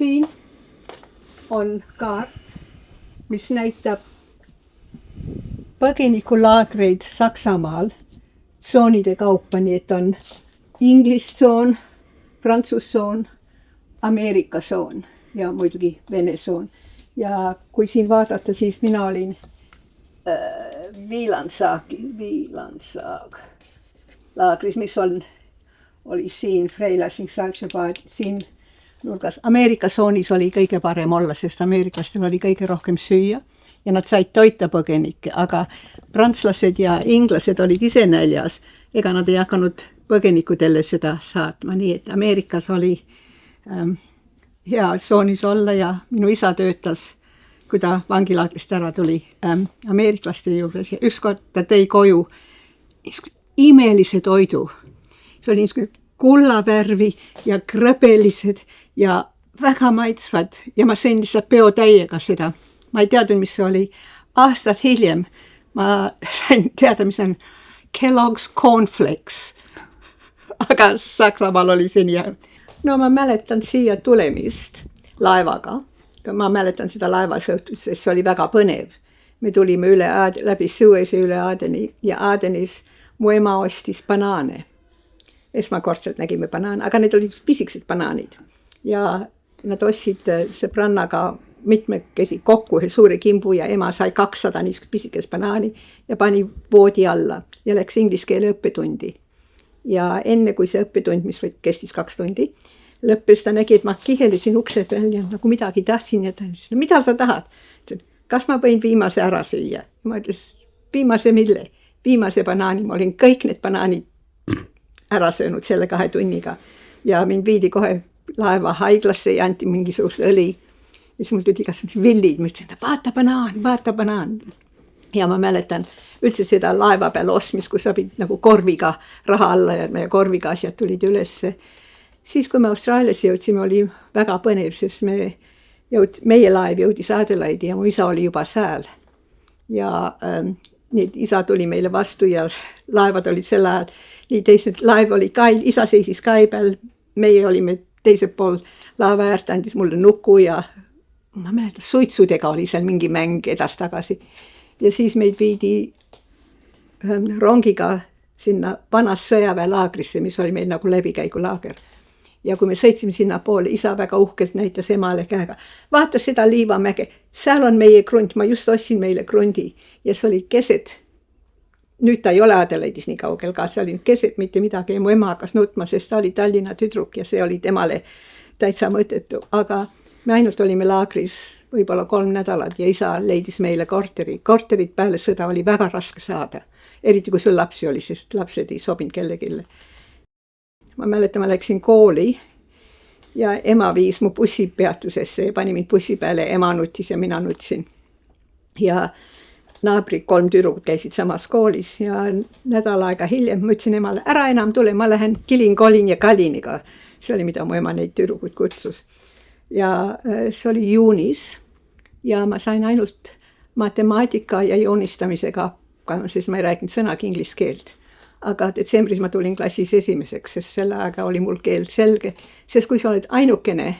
Siin on kaart, mis näitab põgenikulaagreid Saksamaal tsoonide kaupa, nii et on Inglise tsoon, Prantsuse tsoon, Ameerika tsoon ja muidugi Vene tsoon. Ja kui siin vaadata, siis mina olin Wielandsaag laagris, mis oli siin Freilassing-Salzburg, siin nurgas. Ameerika tsoonis oli kõige parem olla, sest ameeriklastel oli kõige rohkem süüa ja nad said toita põgenikke, aga prantslased ja inglased olid ise näljas, ega nad ei hakanud põgenikudele seda saatma, nii et Ameerikas oli hea tsoonis olla ja minu isa töötas, kui ta vangilaagrist ära tuli ameeriklaste juures ja ükskord ta tõi koju imelise toidu. See oli niisugune kullavärvi ja krõbelised ja väga maitsvad ja ma sõin lihtsalt peotäiega seda. Ma ei teadnud, mis see oli. Aastad hiljem ma sain teada, mis on Kellogg's Cornflakes. Aga Saksamaal oli see nii. No ma mäletan siia tulemist laevaga. Ma mäletan seda laevasõhtust, sest see oli väga põnev. Me tulime läbi Suezi üle Aadeni ja Aadenis mu ema ostis banaane. Esmakordselt nägime banaane, aga need olid pisikesed banaanid. Ja nad ostsid sõbrannaga mitmekesi kokku ühe suure kimbu ja ema sai 200 niisugust pisikest banaani ja pani voodi alla ja läks inglise keele õppetundi. Ja enne kui see õppetund, mis kestis 2 tundi, lõppes ta nägi, et ma kihelisin ukse peal ja nagu midagi tahtsin ja ta ütles, no mida sa tahad? Kas ma võin viimase ära süüa? Ma ütles, viimase mille? Viimase banaani, ma olin kõik need banaanid ära söönud selle 2 tunniga ja mind viidi kohe laeva haiglasse ja anti mingisugust õli. Ja siis mul tuli igasugused villid, ma ütlesin, vaata banaan. Ja ma mäletan üldse seda laeva peal ostmist, kus sa pidid nagu korviga raha alla ja meie korviga asjad tulid ülesse. Siis kui me Austraaliasse jõudsime, oli väga põnev, sest meie laev jõudis Adelaidi ja mu isa oli juba sääl. Ja isa tuli meile vastu ja laevad olid sel ajal. Nii teised laev oli kai, isa seisis kai peal, meie olime teisel pool laeva äärt, andis mulle nuku ja ma mäletan, suitsudega oli seal mingi mäng edastagasi. Ja siis meid viidi rongiga sinna vanas sõjaväelaagrisse, mis oli meil nagu läbikäigulaager. Ja kui me sõitsime sinna poole, isa väga uhkelt näitas emale käega. Vaata seda Liivamäge, seal on meie krunt, ma just ostsin meile krundi ja see oli keset. Nüüd ta ei ole Adelaidis nii kaugel ka, see oli keset mitte midagi ja mu ema hakkas nutma, sest ta oli Tallinna tüdruk ja see oli temale täitsa mõttetu. Aga me ainult olime laagris võib-olla 3 nädalat ja isa leidis meile korteri. Korterit peale sõda oli väga raske saada, eriti kui sul lapsi oli, sest lapsed ei sobinud kellegile. Ma mäletan, ma läksin kooli ja ema viis mu bussipeatusesse ja pani mind bussi peale, ema nutis ja mina nutsin. Ja naabrid 3 tüdrukud käisid samas koolis ja nädal aega hiljem ma ütlesin emale, ära enam tule, ma lähen Kilin, Colin ja Kaliniga. See oli, mida mu ema neid tüdrukud kutsus. Ja see oli juunis ja ma sain ainult matemaatika ja joonistamisega, sest ma ei rääkinud sõnagi inglise keelt. Aga detsembris ma tulin klassis esimeseks, sest selle aega oli mul keel selge. Sest kui sa oled ainukene,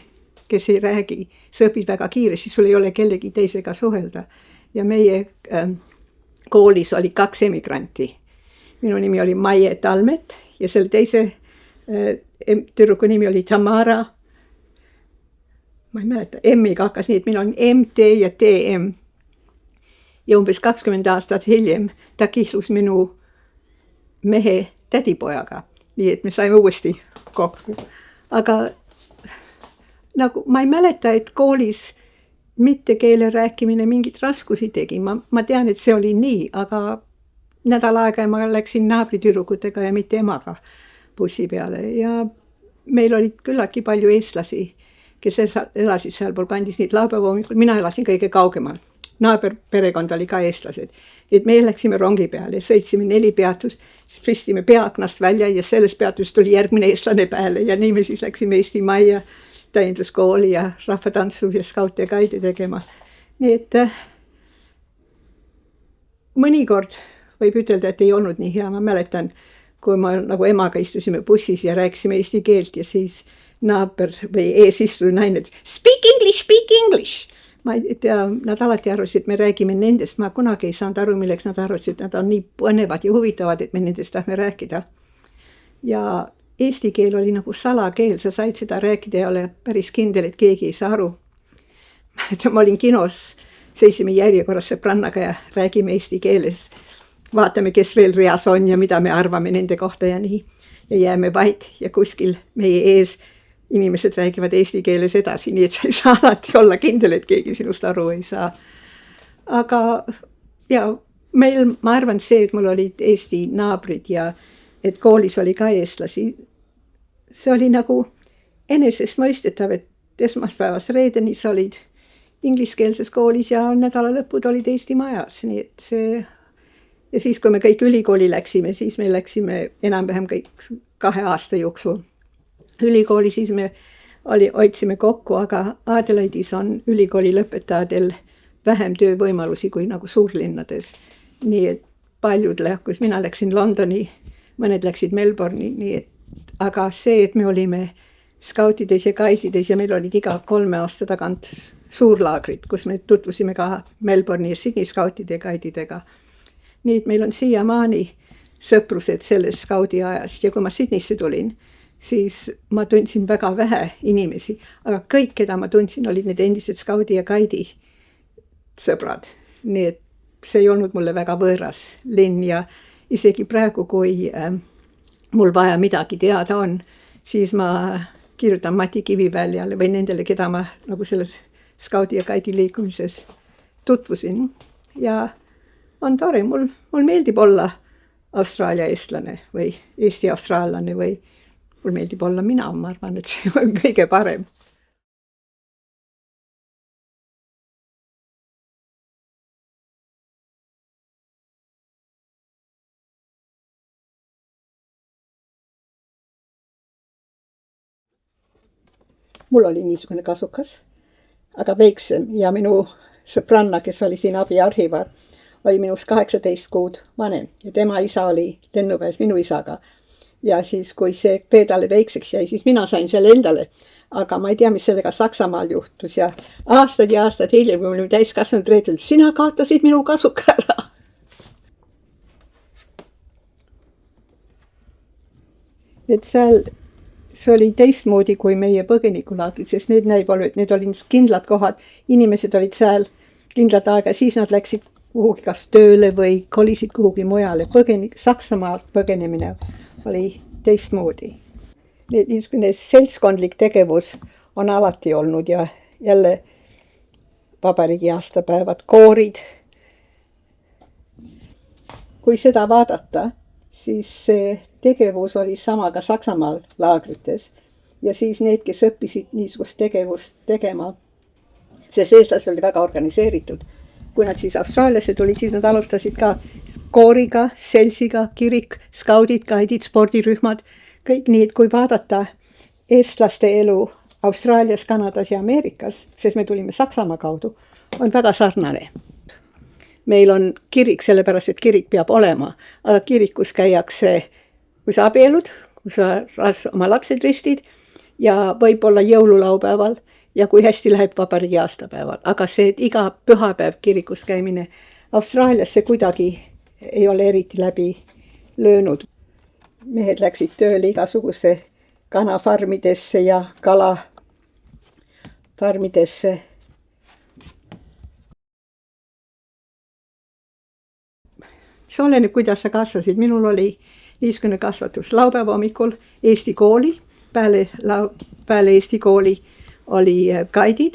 kes ei räägi, sa õpid väga kiiresti, sul ei ole kellegi teisega suhelda. Ja meie koolis oli 2 emigranti. Minu nimi oli Maie Talmet ja selle teise tüdruku nimi oli Tamara. Ma ei mäleta, M-iga hakkas nii, et mina olin MT ja TM. Ja umbes 20 aastat hiljem ta kihlus minu mehe tädipojaga, nii et me saime uuesti kokku. Aga nagu ma ei mäleta, et koolis mitte keele rääkimine mingit raskusi tegi. Ma tean, et see oli nii, aga nädal aega ma läksin naabritüdrukutega ja mitte emaga bussi peale. Ja meil olid küllaki palju eestlasi, kes elasid sealpool kandis, nii et laupäeva hommikul mina elasin kõige kaugemal. Naaberperekond oli ka eestlased. Et me läksime rongi peale, sõitsime 4 peatust, siis pistsime peaaknast välja ja selles peatust tuli järgmine eestlane peale ja nii me siis läksime Eesti Majja täienduskooli ja rahvatantsu ja skaute ja gaide tegema. Nii et mõnikord võib ütelda, et ei olnud nii hea. Ma mäletan, kui ma nagu emaga istusime bussis ja rääkisime eesti keelt ja siis naaber või eesistuja naine ütles speak English. Ma ei tea, nad alati arvasid, et me räägime nendest, ma kunagi ei saanud aru, milleks nad arvasid, et nad on nii põnevad ja huvitavad, et me nendest tahame rääkida. Ja eesti keel oli nagu salakeel, sa said seda rääkida ja ole päris kindel, et keegi ei saa aru. Ma olin kinos, seisime järjekorras sõbrannaga ja räägime eesti keeles. Vaatame, kes veel reas on ja mida me arvame nende kohta ja nii. Ja jääme vait ja kuskil meie ees inimesed räägivad eesti keeles edasi, nii et sa ei saa alati olla kindel, et keegi sinust aru ei saa. Aga ja meil, ma arvan see, et mul olid eesti naabrid ja et koolis oli ka eestlasi. See oli nagu enesestmõistetav, et esmaspäevas reedenis olid ingliskeelses koolis ja nädalalõpud olid Eesti majas, nii et see. Ja siis, kui me kõik ülikooli läksime, siis me läksime enam-vähem kõik 2 aasta jooksul ülikooli, siis me hoidsime kokku, aga Adelaidis on ülikooli lõpetajatel vähem töövõimalusi kui nagu suurlinnades. Nii et paljud lahkus, mina läksin Londoni, mõned läksid Melbourne'i, nii et, aga see, et me olime skautides ja guidides ja meil olid iga 3 aasta tagant suurlaagrid, kus me tutvusime ka Melbourne'i ja Sydney skautide ja guididega. Nii et meil on siiamaani sõprused sellest skaudi ajast ja kui ma Sydneysse tulin, siis ma tundsin väga vähe inimesi, aga kõik, keda ma tundsin, olid need endised skaudi ja guidi sõbrad. Nii et see ei olnud mulle väga võõras linn ja isegi praegu, kui mul vaja midagi teada on, siis ma kirjutan Mati Kiviväljale või nendele, keda ma nagu selles skaudi ja guidi liikumises tutvusin. Ja on tore, mul meeldib olla Austraalia eestlane või Eesti austraallane või mul meeldib olla mina, ma arvan, et see on kõige parem. Mul oli niisugune kasukas, aga väiksem ja minu sõbranna, kes oli siin abiarhivar, oli minust 18 kuud vanem ja tema isa oli lennuväes minu isaga. Ja siis, kui see Peedale väikseks jäi, siis mina sain selle endale. Aga ma ei tea, mis sellega Saksamaal juhtus ja aastad hiljem, kui me olime täiskasvanud reetel, sina kaotasid minu kasuka ära. Et seal, see oli teistmoodi kui meie põgenikulaagrid, sest need näivad, et need olid kindlad kohad, inimesed olid seal kindlad aega, siis nad läksid kuhugi kas tööle või kolisid kuhugi mujale. Saksamaalt põgenemine oli teistmoodi. Niisugune seltskondlik tegevus on alati olnud ja jälle vabariigi aastapäevad, koorid. Kui seda vaadata, siis see tegevus oli sama ka Saksamaal laagrites ja siis need, kes õppisid niisugust tegevust tegema, sest eestlased oli väga organiseeritud. Kui nad siis Austraaliasse tulid, siis nad alustasid ka kooriga, seltsiga, kirik, skaudid, guidid, spordirühmad, kõik nii, et kui vaadata eestlaste elu Austraalias, Kanadas ja Ameerikas, sest me tulime Saksamaa kaudu, on väga sarnane. Meil on kirik, sellepärast et kirik peab olema, aga kirikus käiakse, kui sa abielud, kui sa oma lapsed ristid ja võib-olla jõululaupäeval ja kui hästi läheb vabariigi aastapäeval, aga see, et iga pühapäev kirikus käimine Austraalias see kuidagi ei ole eriti läbi löönud. Mehed läksid tööle igasuguse kanafarmidesse ja kalafarmidesse. See oleneb, kuidas sa kasvasid. Minul oli niisugune kasvatus. Laupäeva hommikul Eesti kooli, peale Eesti kooli oli guidid,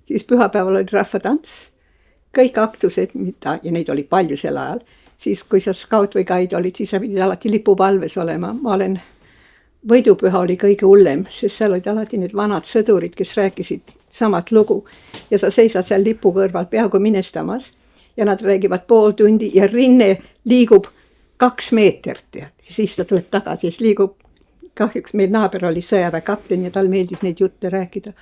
siis pühapäeval oli rahvatants, kõik aktused, ja neid oli palju sel ajal, siis kui sa skaut või guide olid, siis sa pidid alati lipupalves olema. Võidupüha oli kõige hullem, sest seal olid alati need vanad sõdurid, kes rääkisid samat lugu ja sa seisad seal lipu kõrval peaaegu minestamas ja nad räägivad pool tundi ja rinne liigub 2 meetrit ja siis ta tuleb tagasi ja siis liigub. Kahjuks meil naaber oli sõjaväekapten ja tal meeldis neid jutte rääkida.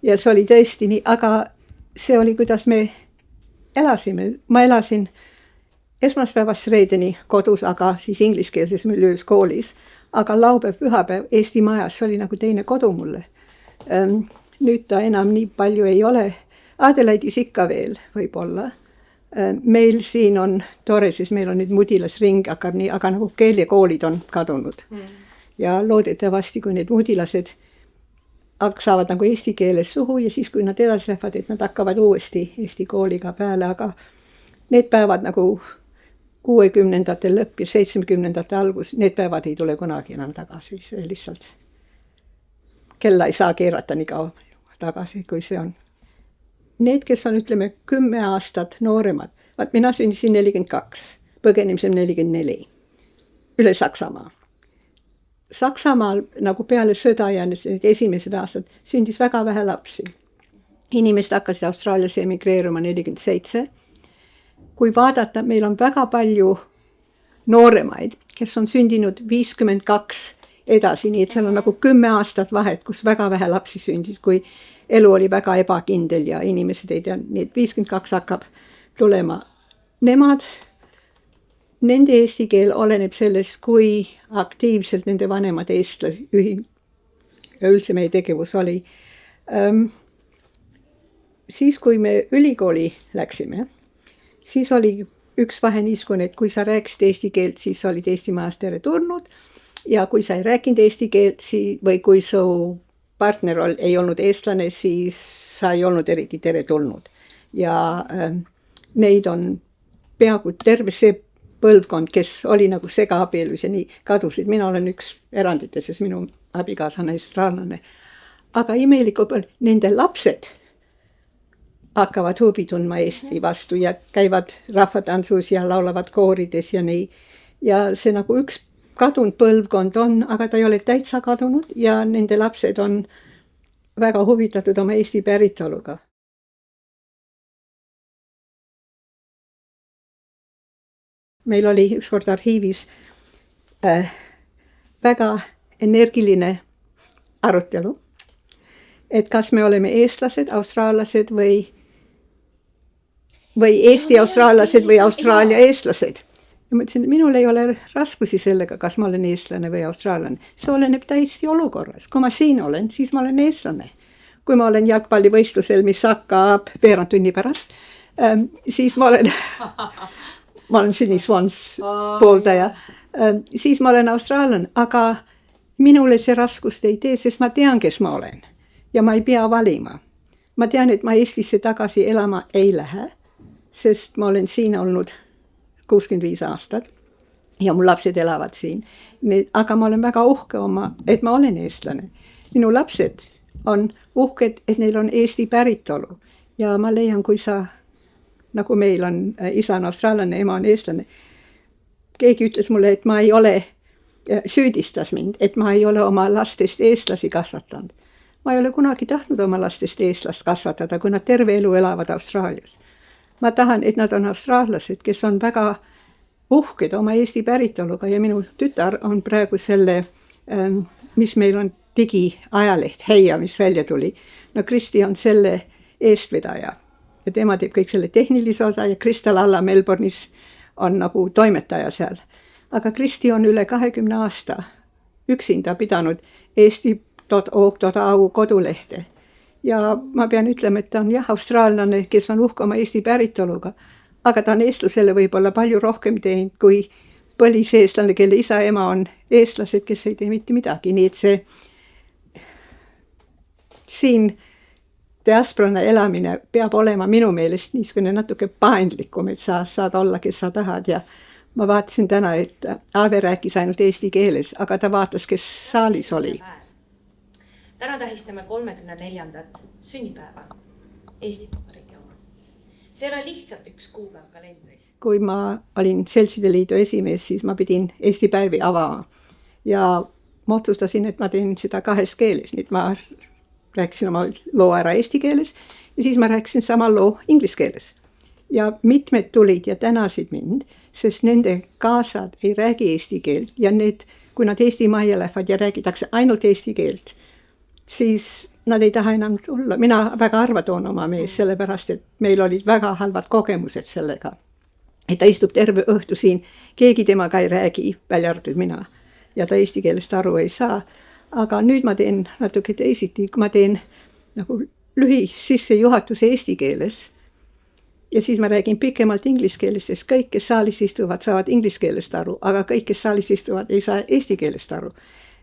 Ja see oli tõesti nii, aga see oli, kuidas me elasime. Ma elasin esmaspäevast reedeni kodus, aga siis ingliskeelses miljöös koolis. aga laupäev, pühapäev Eesti Majas, see oli nagu teine kodu mulle. Nüüd ta enam nii palju ei ole. Adelaidis ikka veel võib-olla. Meil siin on tore, siis meil on nüüd mudilasring hakkab nii, aga nagu keelekoolid on kadunud. Ja loodetavasti, kui need mudilased saavad nagu eesti keeles suhu ja siis, kui nad edasi lähevad, et nad hakkavad uuesti eesti kooliga peale, aga need päevad nagu 60-ndate lõpp ja 70-ndate algus, need päevad ei tule kunagi enam tagasi, see lihtsalt kella ei saa keerata nii kaua tagasi, kui see on. Need, kes on, ütleme, 10 aastat nooremad, vaat mina sündisin 42, põgenemisel 44, üle Saksamaa. Saksamaal nagu peale sõda ja need esimesed aastad sündis väga vähe lapsi. Inimesed hakkasid Austraaliasse emigreeruma 47. Kui vaadata, meil on väga palju nooremaid, kes on sündinud 52 edasi, nii et seal on nagu 10 aastat vahet, kus väga vähe lapsi sündis, kui elu oli väga ebakindel ja inimesed ei tea, nii et 52 hakkab tulema. Nende eesti keel oleneb sellest, kui aktiivselt nende vanemad eestlased ja üldse meie tegevus oli. Siis, kui me ülikooli läksime, siis oli üks vahe niisugune, et kui sa rääkisid eesti keelt, siis olid Eesti Majas teretulnud ja kui sa ei rääkinud eesti keelt või kui su partner ei olnud eestlane, siis sa ei olnud eriti teretulnud. Ja neid on peaaegu terve see põlvkond, kes oli nagu segaabielus ja nii kadusid. Mina olen üks eranditest, sest minu abikaasa on austraallane. Aga imelikult nende lapsed hakkavad huvi tundma Eesti vastu ja käivad rahvatantsus ja laulavad koorides ja nii. Ja see nagu üks kadunud põlvkond on, aga ta ei ole täitsa kadunud ja nende lapsed on väga huvitatud oma Eesti päritoluga. Meil oli ükskord arhiivis väga energiline arutelu, et kas me oleme eestlased, austraallased või Eesti austraallased või Austraalia eestlased. Ja ma ütlesin, et minul ei ole raskusi sellega, kas ma olen eestlane või austraallane. See oleneb täiesti olukorras. Kui ma siin olen, siis ma olen eestlane. Kui ma olen jalgpallivõistlusel, mis hakkab veerand tunni pärast, siis ma olen Sydney Swans pooldaja, siis ma olen austraallane, aga minule see raskust ei tee, sest ma tean, kes ma olen ja ma ei pea valima. Ma tean, et ma Eestisse tagasi elama ei lähe, sest ma olen siin olnud 65 aastat ja mu lapsed elavad siin. Aga ma olen väga uhke et ma olen eestlane. Minu lapsed on uhked, et neil on Eesti päritolu ja ma leian, kui sa nagu meil on, isa on austraallane, ema on eestlane. Keegi ütles mulle, et ma ei ole, süüdistas mind, et ma ei ole oma lastest eestlasi kasvatanud. Ma ei ole kunagi tahtnud oma lastest eestlast kasvatada, kui nad terve elu elavad Austraalias. Ma tahan, et nad on austraallased, kes on väga uhked oma Eesti päritoluga ja minu tütar on praegu selle, mis meil on digiajaleht Heia, mis välja tuli. No Kristi on selle eestvedaja. Ja tema teeb kõik selle tehnilise osa ja Kristel Alla Melbourne'is on nagu toimetaja seal. Aga Kristi on üle 20 aasta üksinda pidanud eesti.org.au kodulehte. Ja ma pean ütlema, et ta on austraallane, kes on uhke oma Eesti päritoluga, aga ta on eestlusele võib-olla palju rohkem teinud kui põliseestlane, kelle isa ja ema on eestlased, kes ei tee mitte midagi. Nii et see siin diasporana elamine peab olema minu meelest niisugune natuke paindlikum, et sa saad olla, kes sa tahad ja ma vaatasin täna, et Aave rääkis ainult eesti keeles, aga ta vaatas, kes saalis oli. Täna tähistame 34. sünnipäeva Eesti Vabariigi oma. See ei ole lihtsalt üks kuupäev kalendris. Kui ma olin Seltside Liidu esimees, siis ma pidin Eesti päevi avama ja ma otsustasin, et ma teen seda 2 keeles, nii et ma rääkisin oma loo ära eesti keeles ja siis ma rääkisin sama loo inglise keeles. Ja mitmed tulid ja tänasid mind, sest nende kaasad ei räägi eesti keelt ja kui nad Eesti majja lähevad ja räägitakse ainult eesti keelt, siis nad ei taha enam tulla. Mina väga harva toon oma mees, sellepärast et meil olid väga halvad kogemused sellega. Et ta istub terve õhtu siin, keegi temaga ei räägi, välja arvatud mina. ja ta eesti keelest aru ei saa. Aga nüüd ma teen natuke teisiti, ma teen nagu lühisissejuhatuse eesti keeles. Ja siis ma räägin pikemalt inglise keeles, sest kõik, kes saalis istuvad, saavad inglise keelest aru, aga kõik, kes saalis istuvad, ei saa eesti keelest aru.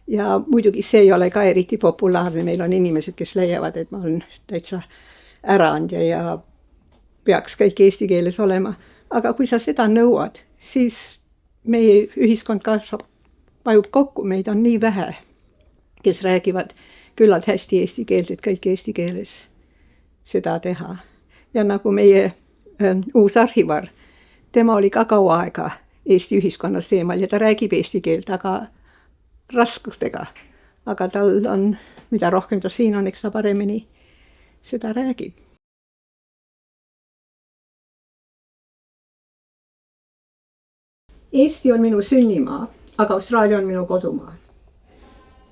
Ja muidugi see ei ole ka eriti populaarne, meil on inimesed, kes leiavad, et ma olen täitsa äraandja ja peaks kõik eesti keeles olema. Aga kui sa seda nõuad, siis meie ühiskond kasvab, vajub kokku, meid on nii vähe, kes räägivad küllalt hästi eesti keelt, et kõik eesti keeles seda teha. Ja nagu meie uus arhivar, tema oli ka kaua aega Eesti ühiskonnas teemal ja ta räägib eesti keelt, aga raskustega. Aga tal on, mida rohkem ta siin on, eks ta paremini seda räägib. Eesti on minu sünnimaa, aga Austraalia on minu kodumaa.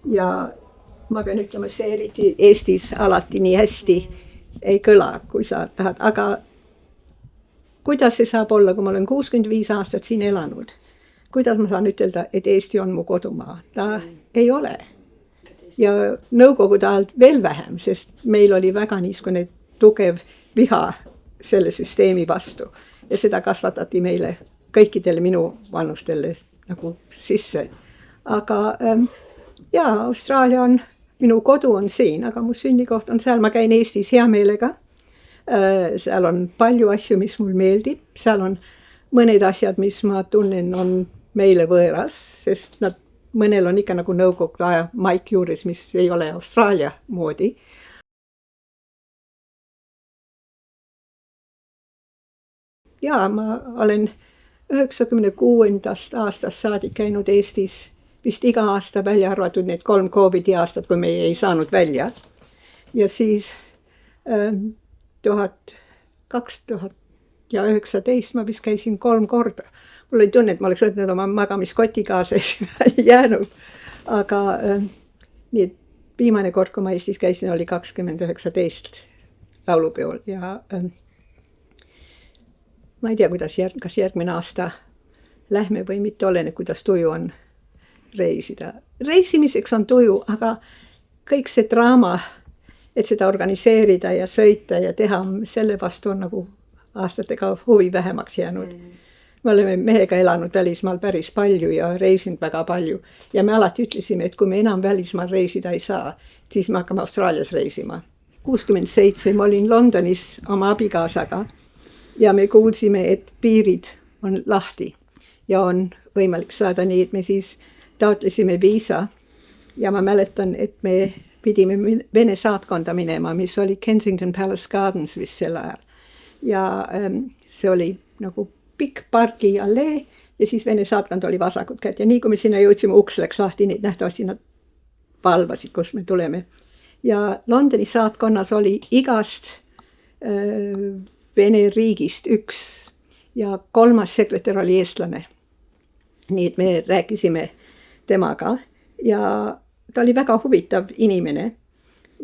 Ja ma pean ütlema, see eriti Eestis alati nii hästi ei kõla, kui sa tahad, aga kuidas see saab olla, kui ma olen 65 aastat siin elanud? Kuidas ma saan ütelda, et Eesti on mu kodumaa? Ta ei ole. Ja nõukogude ajalt veel vähem, sest meil oli väga niisugune tugev viha selle süsteemi vastu. Ja seda kasvatati meile kõikidele minu vanustele nagu sisse. Aga jaa, Austraalia on, minu kodu on siin, aga mu sünnikoht on seal, ma käin Eestis hea meelega. Seal on palju asju, mis mul meeldib, seal on mõned asjad, mis ma tunnen on meile võõras, sest mõnel on ikka nagu nõukogude aja maik juures, mis ei ole Austraalia moodi. Jaa, ma olen 96. aastast saadik käinud Eestis vist iga aasta, välja arvatud need 3 COVID-i aastat, kui meie ei saanud välja. Ja siis 2019 ma vist käisin 3 korda. Mul oli tunne, et ma oleks võtnud oma magamiskoti kaasa ja jäänud. Aga nii et viimane kord, kui ma Eestis käisin, oli 2019 laulupeol. Ja ma ei tea, kas järgmine aasta lähme või mitte, oleneb, kuidas tuju on reisida. Reisimiseks on tuju, aga kõik see draama, et seda organiseerida ja sõita ja teha, selle vastu on nagu aastatega huvi vähemaks jäänud. Me oleme mehega elanud välismaal päris palju ja reisinud väga palju. Ja me alati ütlesime, et kui me enam välismaal reisida ei saa, siis me hakkame Austraalias reisima. 67 ma olin Londonis oma abikaasaga ja me kuulsime, et piirid on lahti ja on võimalik saada nii, et me siis taotlesime viisa ja ma mäletan, et me pidime Vene saatkonda minema, mis oli Kensington Palace Gardens vist sel ajal. Ja see oli nagu pikk pargi allee ja siis Vene saatkond oli vasakut kätt ja nii kui me sinna jõudsime, uks läks lahti, nii nähtavasti nad valvasid, kus me tuleme. Ja Londoni saatkonnas oli igast Vene riigist üks ja 3. sekretär oli eestlane. Nii et me rääkisime temaga ja ta oli väga huvitav inimene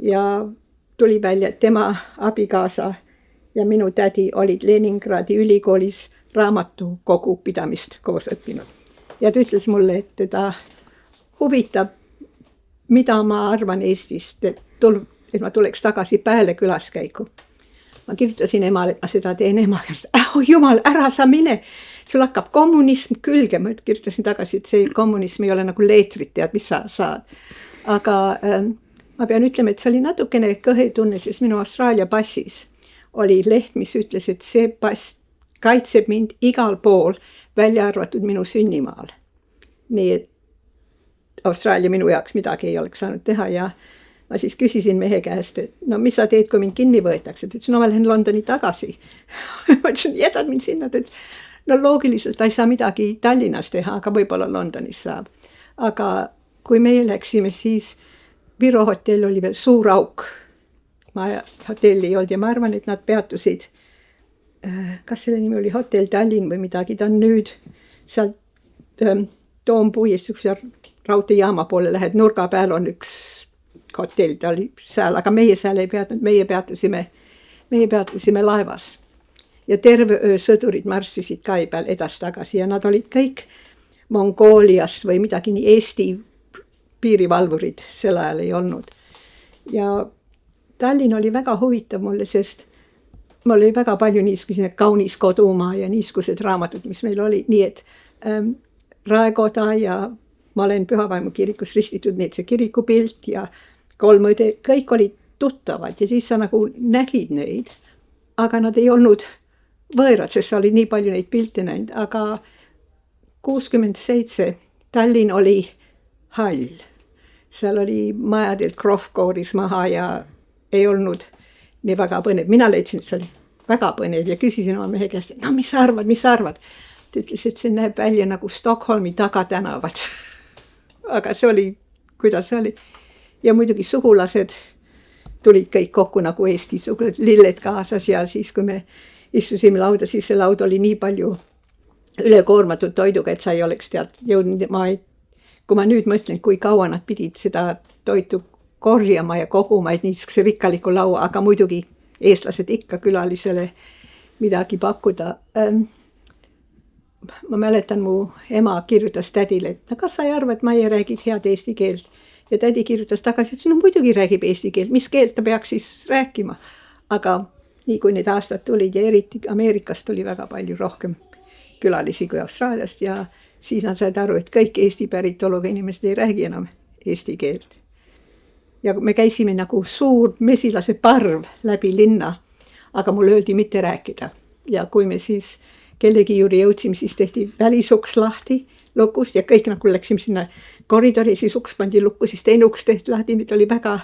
ja tuli välja, et tema abikaasa ja minu tädi olid Leningradi ülikoolis raamatukogu pidamist koos õppinud. Ja ta ütles mulle, et teda huvitab, mida ma arvan Eestist, et ma tuleks tagasi Pääle külaskäiku. Ma kirjutasin emale, et ma seda teen, ema käest, jumal, ära sa mine, sul hakkab kommunism külge. Ma kirjutasin tagasi, et see kommunism ei ole nagu leetrit, tead, mis sa saad. Aga ma pean ütlema, et see oli natukene kõhe tunne, sest minu Austraalia passis oli leht, mis ütles, et see pass kaitseb mind igal pool, välja arvatud minu sünnimaal. Nii et Austraalia minu jaoks midagi ei oleks saanud teha ja ma siis küsisin mehe käest, et no mis sa teed, kui mind kinni võetakse? Ta ütles, no ma lähen Londoni tagasi. Ma ütlesin, jätad mind sinna. Ta ütles, no loogiliselt ta ei saa midagi Tallinnas teha, aga võib-olla Londonis saab. Aga kui meie läksime, siis Viro hotell oli veel suur auk. Hotelli ei olnud ja ma arvan, et nad peatusid, kas selle nimi oli Hotell Tallinn või midagi, ta on nüüd sealt Toompuiest raudteejaama poole lähed, nurga peal on üks hotell, ta oli seal, aga meie seal ei peatnud, meie peatusime laevas. Ja terve öö sõdurid marssisid kai peal edasi-tagasi ja nad olid kõik Mongooliast või midagi, nii Eesti piirivalvurid sel ajal ei olnud. Ja Tallinn oli väga huvitav mulle, sest mul oli väga palju niisugused Kaunis kodumaa ja niisugused raamatud, mis meil oli, nii et Raekoda ja ma olen Pühavaimu kirikus ristitud, nii et see kirikupilt ja kolmõde, kõik olid tuttavad ja siis sa nagu nägid neid, aga nad ei olnud võõrad, sest sa olid nii palju neid pilte näinud, aga 67 Tallinn oli hall. Seal oli majadelt krohv kooris maha ja ei olnud nii väga põnev. Mina leidsin, et see oli väga põnev ja küsisin oma mehe käest, no mis sa arvad? Ta ütles, et see näeb välja nagu Stockholmi tagatänavad. Aga see oli, kuidas see oli. Ja muidugi sugulased tulid kõik kokku nagu Eesti sugulased, lilled kaasas ja siis, kui me istusime lauda, siis see laud oli nii palju ülekoormatud toiduga, et sa ei oleks jõudnud. Kui ma nüüd mõtlen, kui kaua nad pidid seda toitu korjama ja koguma, et niisuguse rikkaliku laua, aga muidugi eestlased ikka külalisele midagi pakkuda. Ma mäletan, mu ema kirjutas tädile, et kas sa ei arva, et Maie räägib head eesti keelt? Ja tädi kirjutas tagasi, et no muidugi räägib eesti keelt, mis keelt ta peaks siis rääkima. Aga nii kui need aastad tulid ja eriti Ameerikast tuli väga palju rohkem külalisi kui Austraaliast ja siis nad said aru, et kõik Eesti päritoluga inimesed ei räägi enam eesti keelt. Ja me käisime nagu suur mesilase parv läbi linna, aga mulle öeldi mitte rääkida. Ja kui me siis kellegi juurde jõudsime, siis tehti välisuks lahti lukust ja kõik nagu läksime sinna koridori, siis uks pandi lukku, siis teine uks tehti lahti, nüüd oli väga,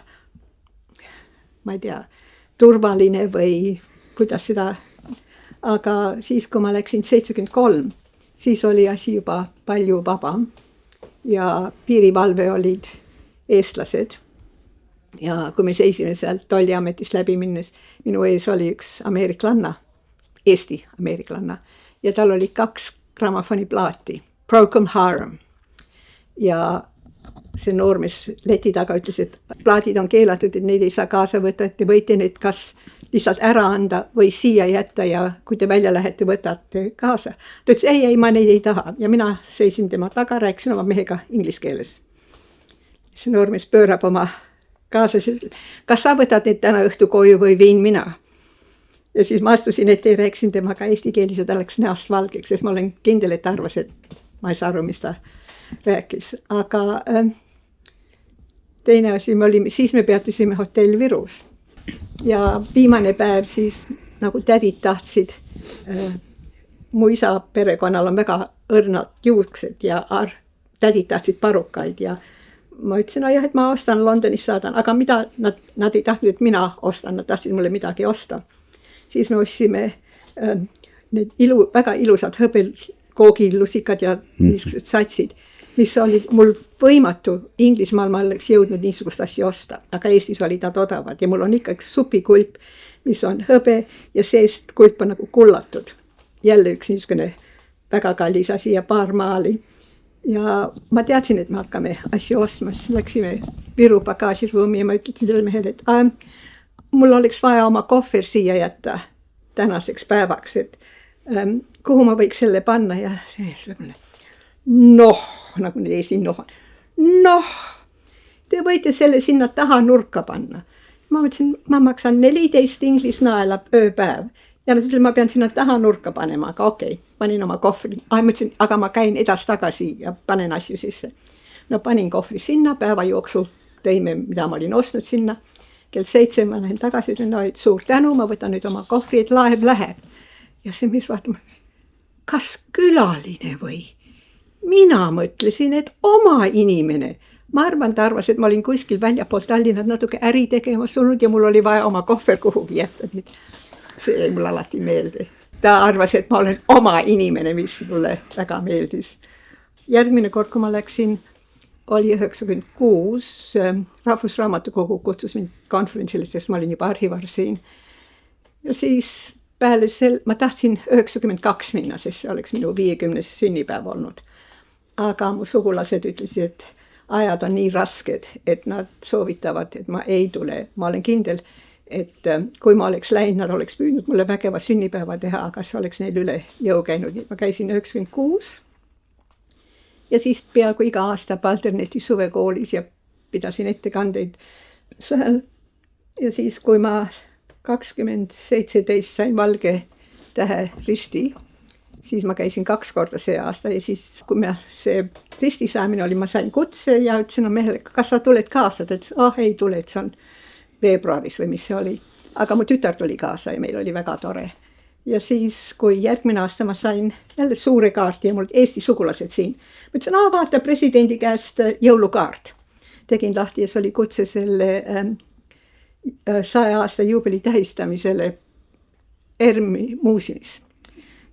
ma ei tea, turvaline või kuidas seda, aga siis, kui ma läksin 73, siis oli asi juba palju vabam ja piirivalve olid eestlased. Ja kui me seisime sealt tolliametist läbi minnes, minu ees oli üks ameeriklanna, Eesti ameeriklanna ja tal oli 2 grammofoniplaati, Procol Harum. Ja see noormees leti taga ütles, et plaadid on keelatud, et neid ei saa kaasa võtta, et te võite need kas lihtsalt ära anda või siia jätta ja kui te välja lähete, võtate kaasa. Ta ütles, ei, ma neid ei taha ja mina seisin tema taga, rääkisin oma mehega inglise keeles. See noormees pöörab oma kaasas, kas sa võtad need täna õhtu koju või viin mina? Ja siis ma astusin ette ja rääkisin temaga eesti keelis ja ta läks näost valgeks, sest ma olen kindel, et ta arvas, et ma ei saa aru, mis ta rääkis. Aga teine asi, siis me peatusime hotell Virus. Ja viimane päev siis nagu tädid tahtsid, mu isa perekonnal on väga õrnad juuksed ja tädid tahtsid parukaid ja ma ütlesin, jah, et ma ostan Londonis saadan, aga mida nad ei tahtnud, et mina ostan, nad tahtsid mulle midagi osta. Siis me ostsime need väga ilusad hõbelkoogilusikad ja niisugused satsid, mis oli mul võimatu, Inglismaal ma oleks jõudnud niisugust asja osta, aga Eestis olid nad odavad ja mul on ikka üks supikulp, mis on hõbe ja seest kulp on nagu kullatud. Jälle üks niisugune väga kallis asi ja paar maali. Ja ma teadsin, et me hakkame asju ostma, siis läksime Viru bagaažiruumi ja ma ütlesin selle mehele, et mul oleks vaja oma kohver siia jätta tänaseks päevaks, et kuhu ma võiks selle panna ja see ütleb mulle, nagu need esin te võite selle sinna taha nurka panna. Ma mõtlesin, ma maksan 14 inglisnaela ööpäev ja nad ütlesid, ma pean sinna taha nurka panema, aga okei, panin oma kohvri. Ma mõtlesin, aga ma käin edasi-tagasi ja panen asju sisse. No panin kohvri sinna, päeva jooksul tõime, mida ma olin ostnud sinna. Kell 7 ma lähen tagasi, ütlen, no, et suur tänu, ma võtan nüüd oma kohvri, et laev läheb. Ja see mis vaatama, kas külaline või? Mina mõtlesin, et oma inimene. Ma arvan, ta arvas, et ma olin kuskil väljapool Tallinnat natuke äri tegemas olnud ja mul oli vaja oma kohver kuhugi jätta. See jäi mulle alati meelde. Ta arvas, et ma olen oma inimene, mis mulle väga meeldis. Järgmine kord, kui ma läksin, oli 96, Rahvusraamatukogu kutsus mind konverentsile, sest ma olin juba arhivar siin. Ja siis peale ma tahtsin 92 minna, sest see oleks minu 50. sünnipäev olnud. Aga mu sugulased ütlesid, et ajad on nii rasked, et nad soovitavad, et ma ei tule. Ma olen kindel, et kui ma oleks läinud, nad oleks püüdnud mulle vägeva sünnipäeva teha, aga see oleks neil üle jõu käinud. Ma käisin 96 ja siis peaaegu iga aasta Balterneti suvekoolis ja pidasin ettekandeid seal. Ja siis, kui ma 2017 sain Valge Tähe risti, siis ma käisin 2 korda see aasta ja siis, kui see risti saamine oli, ma sain kutse ja ütlesin mehele, kas sa tuled kaasa, ta ütles, ei tule, et see on veebruaris või mis see oli. Aga mu tütar tuli kaasa ja meil oli väga tore. Ja siis, kui järgmine aasta ma sain jälle suure kaarti ja mul Eesti sugulased siin, ma ütlesin, vaata presidendi käest jõulukaart. Tegin lahti ja see oli kutse selle 100 aasta juubeli tähistamisele ERM-i muuseumis.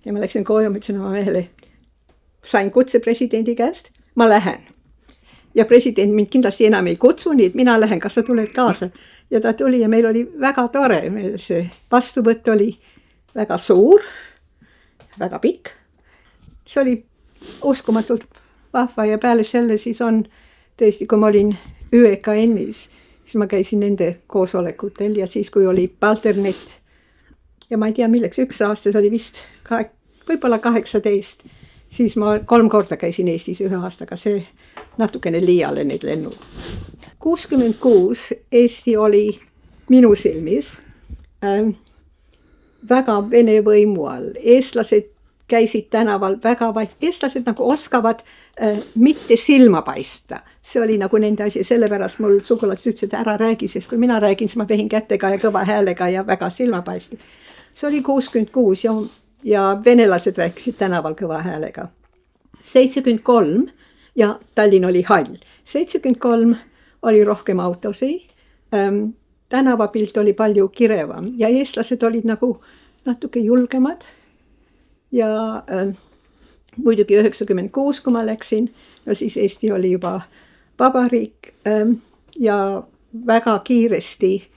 Ja ma läksin koju, ma ütlesin oma mehele, sain kutse presidendi käest, ma lähen. Ja president mind kindlasti enam ei kutsu, nii et mina lähen, kas sa tuled kaasa. Ja ta tuli ja meil oli väga tore, meil see vastuvõtt oli väga suur, väga pikk. See oli uskumatult vahva ja peale selle siis on tõesti, kui ma olin ÜEKN-is, siis ma käisin nende koosolekutel ja siis, kui oli Balternet ja ma ei tea milleks, 1 aasta, see oli vist võib-olla 18, siis ma 3 korda käisin Eestis 1 aastaga, see natukene liiale need lennud. 66 Eesti oli minu silmis väga Vene võimu all. Eestlased käisid tänaval väga vaid, eestlased nagu oskavad mitte silma paista. See oli nagu nende asi, sellepärast mul sugulased ütlesid, ära räägi, sest kui mina räägin, siis ma vehin kätega ja kõva häälega ja väga silma paista. See oli 66 ja venelased rääkisid tänaval kõva häälega. 73 ja Tallinn oli hall. 73 oli rohkem autosid, tänavapilt oli palju kirevam ja eestlased olid nagu natuke julgemad. Ja muidugi 96, kui ma läksin, no siis Eesti oli juba vabariik ja väga kiiresti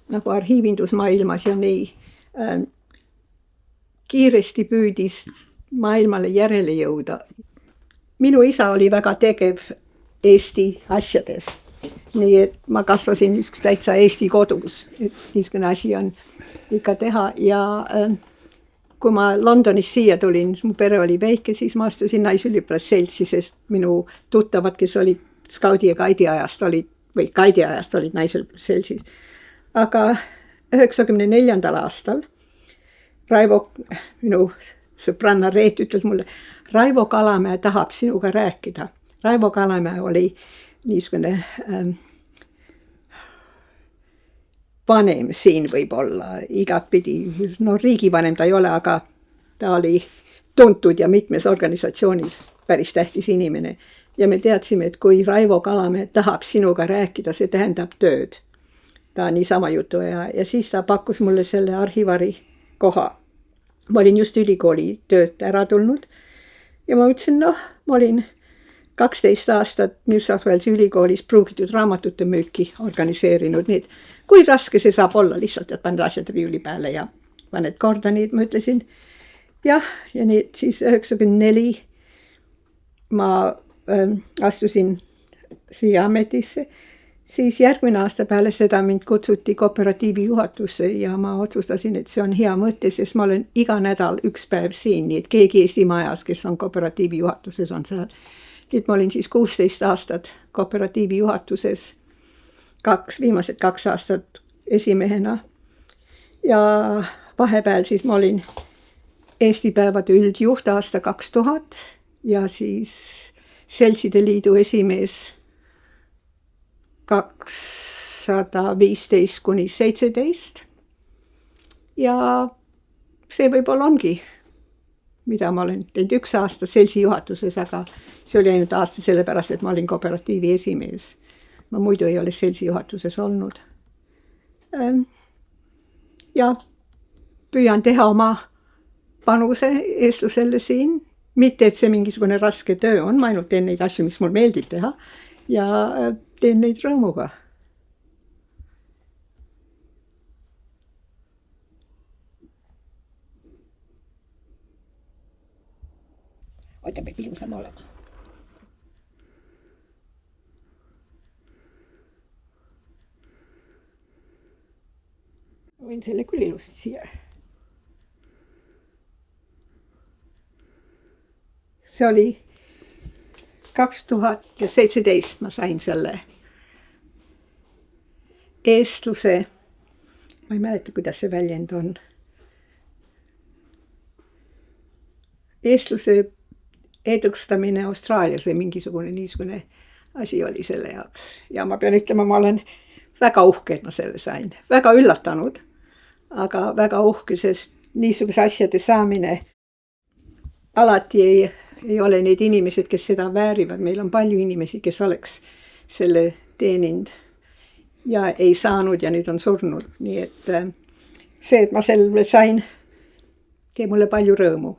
nagu arhiivindusmaailmas ja nii kiiresti püüdis maailmale järele jõuda. Minu isa oli väga tegev Eesti asjades, nii et ma kasvasin täitsa Eesti kodus, et niisugune asi on ikka teha ja kui ma Londonis siia tulin, mu pere oli väike, siis ma astusin naisüliõpilasseltsi, sest minu tuttavad, kes olid skaudi ja kaidi ajast olid naisüliõpilasseltsis. Aga 94. aastal Raivo, minu sõbranna Reet ütles mulle, Raivo Kalamäe tahab sinuga rääkida. Raivo Kalamäe oli niisugune vanem siin võib-olla, igatpidi, no riigivanem ta ei ole, aga ta oli tuntud ja mitmes organisatsioonis päris tähtis inimene. Ja me teadsime, et kui Raivo Kalamäe tahab sinuga rääkida, see tähendab tööd. Ta on niisama jutuaja ja siis ta pakkus mulle selle arhivari koha. Ma olin just ülikooli töölt ära tulnud ja ma ütlesin, ma olin 12 aastat New South Wales ülikoolis pruugitud raamatute müüki organiseerinud, nii et kui raske see saab olla lihtsalt, et paned asjad riiuli peale ja paned korda, nii et ma ütlesin jah, ja nii et siis 94 ma astusin siia ametisse, siis järgmine aasta peale seda mind kutsuti kooperatiivi juhatusse ja ma otsustasin, et see on hea mõte, sest ma olen iga nädal 1 päev siin, nii et keegi Eesti majas, kes on kooperatiivi juhatuses, on seal. Nii et ma olin siis 16 aastat kooperatiivi juhatuses, viimased 2 aastat esimehena ja vahepeal siis ma olin Eesti Päevade üldjuht aasta 2000 ja siis Seltside Liidu esimees 2015–17 ja see võib-olla ongi, mida ma olen teinud 1 aasta seltsi juhatuses, aga see oli ainult aasta sellepärast, et ma olin kooperatiivi esimees. Ma muidu ei ole seltsi juhatuses olnud. Ja püüan teha oma panuse eestlusele siin, mitte et see mingisugune raske töö on, ma ainult teen neid asju, mis mul meeldib teha ja teen neid rõõmuga. Oota, peab ilusam olema. Võin selle küll ilusti siia. See oli 2017 ma sain selle eestluse, ma ei mäleta, kuidas see väljend on. Eestluse edustamine Austraalias või mingisugune niisugune asi oli selle jaoks. Ja ma pean ütlema, ma olen väga uhke, et ma selle sain. Väga üllatunud, aga väga uhke, sest niisuguse asjade saamine alati ei ole neid inimesed, kes seda väärivad. Meil on palju inimesi, kes oleks selle teeninud ja ei saanud ja nüüd on surnud. Nii et see, et ma selle sain, teeb mulle palju rõõmu.